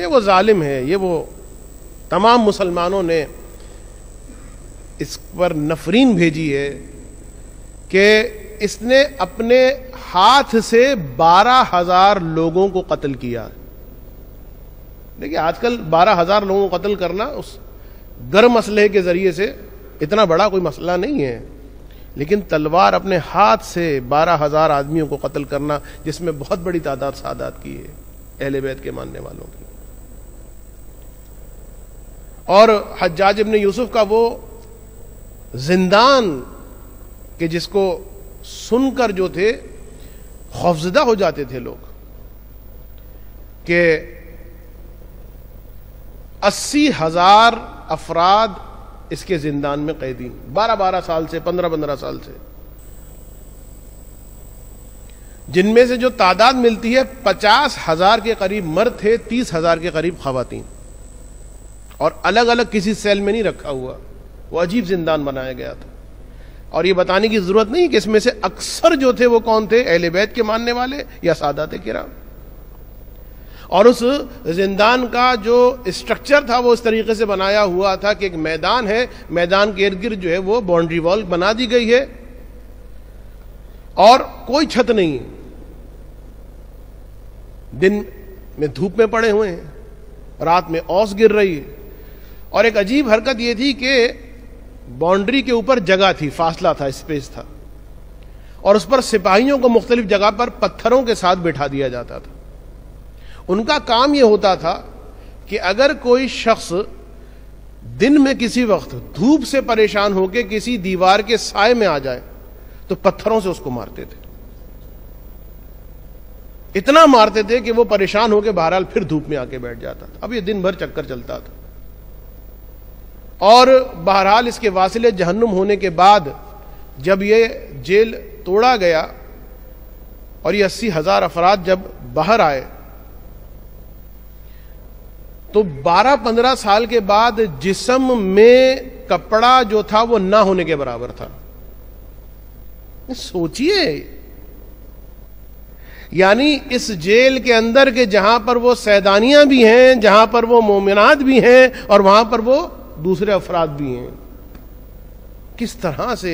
یہ وہ ظالم ہے, یہ وہ تمام مسلمانوں نے اس پر نفرین بھیجی ہے کہ اس نے اپنے ہاتھ سے 12,000 لوگوں کو قتل کیا. دیکھیے آج کل 12,000 لوگوں کو قتل کرنا اس گرم اسلحے کے ذریعے سے اتنا بڑا کوئی مسئلہ نہیں ہے, لیکن تلوار اپنے ہاتھ سے 12,000 آدمیوں کو قتل کرنا, جس میں بہت بڑی تعداد سادات کی ہے, اہل بیت کے ماننے والوں کی. اور حجاج ابن یوسف کا وہ زندان کہ جس کو سن کر جو تھے خوفزدہ ہو جاتے تھے لوگ, کہ 80,000 افراد اس کے زندان میں قیدین, 12 سال سے, 15 سال سے, جن میں سے جو تعداد ملتی ہے 50,000 کے قریب مرد تھے, 30,000 کے قریب خواتین, اور الگ الگ کسی سیل میں نہیں رکھا ہوا. وہ عجیب زندان بنایا گیا تھا. اور یہ بتانے کی ضرورت نہیں کہ اس میں سے اکثر جو تھے وہ کون تھے, اہل بیت کے ماننے والے یا سادات کرام. اور اس زندان کا جو اسٹرکچر تھا وہ اس طریقے سے بنایا ہوا تھا کہ ایک میدان ہے, میدان کے ارد گرد جو ہے وہ باؤنڈری وال بنا دی گئی ہے, اور کوئی چھت نہیں, دن میں دھوپ میں پڑے ہوئے ہیں, رات میں اوس گر رہی ہے. اور ایک عجیب حرکت یہ تھی کہ باؤنڈری کے اوپر جگہ تھی, فاصلہ تھا, اسپیس تھا, اور اس پر سپاہیوں کو مختلف جگہ پر پتھروں کے ساتھ بٹھا دیا جاتا تھا. ان کا کام یہ ہوتا تھا کہ اگر کوئی شخص دن میں کسی وقت دھوپ سے پریشان ہو کے کسی دیوار کے سائے میں آ جائے تو پتھروں سے اس کو مارتے تھے. اتنا مارتے تھے کہ وہ پریشان ہو کے بہرحال پھر دھوپ میں آ کے بیٹھ جاتا تھا. اب یہ دن بھر چکر چلتا تھا. اور بہرحال اس کے واصل جہنم ہونے کے بعد جب یہ جیل توڑا گیا اور یہ 80,000 افراد جب باہر آئے تو 12-15 سال کے بعد جسم میں کپڑا جو تھا وہ نہ ہونے کے برابر تھا. سوچئے, یعنی اس جیل کے اندر کے جہاں پر وہ سیدانیاں بھی ہیں, جہاں پر وہ مومنات بھی ہیں, اور وہاں پر وہ دوسرے افراد بھی ہیں, کس طرح سے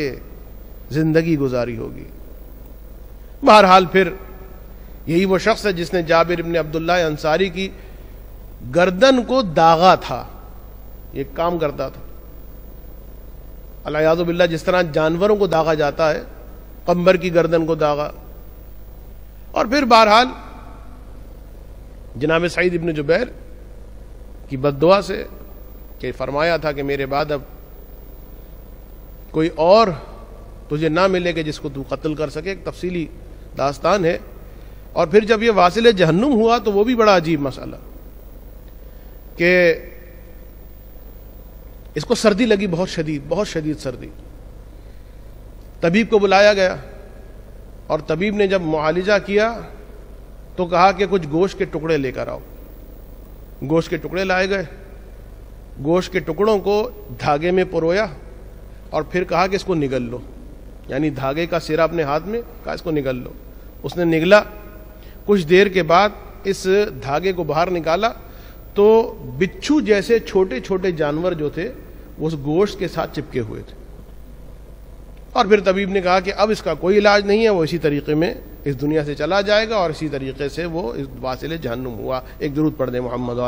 زندگی گزاری ہوگی. بہرحال پھر یہی وہ شخص ہے جس نے جابر ابن عبداللہ انصاری کی گردن کو داغا تھا. یہ کام کرتا تھا العیاذ باللہ, جس طرح جانوروں کو داغا جاتا ہے, قمبر کی گردن کو داغا. اور پھر بہرحال جناب سعید ابن جبیر کی بد دعا سے, کہ فرمایا تھا کہ میرے بعد اب کوئی اور تجھے نہ ملے کہ جس کو تو قتل کر سکے. ایک تفصیلی داستان ہے. اور پھر جب یہ واصل جہنم ہوا تو وہ بھی بڑا عجیب مسئلہ, کہ اس کو سردی لگی, بہت شدید سردی. طبیب کو بلایا گیا, اور طبیب نے جب معالجہ کیا تو کہا کہ کچھ گوشت کے ٹکڑے لے کر آؤ. گوشت کے ٹکڑے لائے گئے. گوشت کے ٹکڑوں کو دھاگے میں پرویا اور پھر کہا کہ اس کو نگل لو, یعنی دھاگے کا سرا اپنے ہاتھ میں, کہا اس کو نگل لو. اس نے نگلا. کچھ دیر کے بعد اس دھاگے کو باہر نکالا تو بچھو جیسے چھوٹے چھوٹے جانور جو تھے وہ اس گوشت کے ساتھ چپکے ہوئے تھے. اور پھر طبیب نے کہا کہ اب اس کا کوئی علاج نہیں ہے, وہ اسی طریقے میں اس دنیا سے چلا جائے گا, اور اسی طریقے سے وہ اس واصل جہنم ہوا. ایک درود پڑھ دیں محمد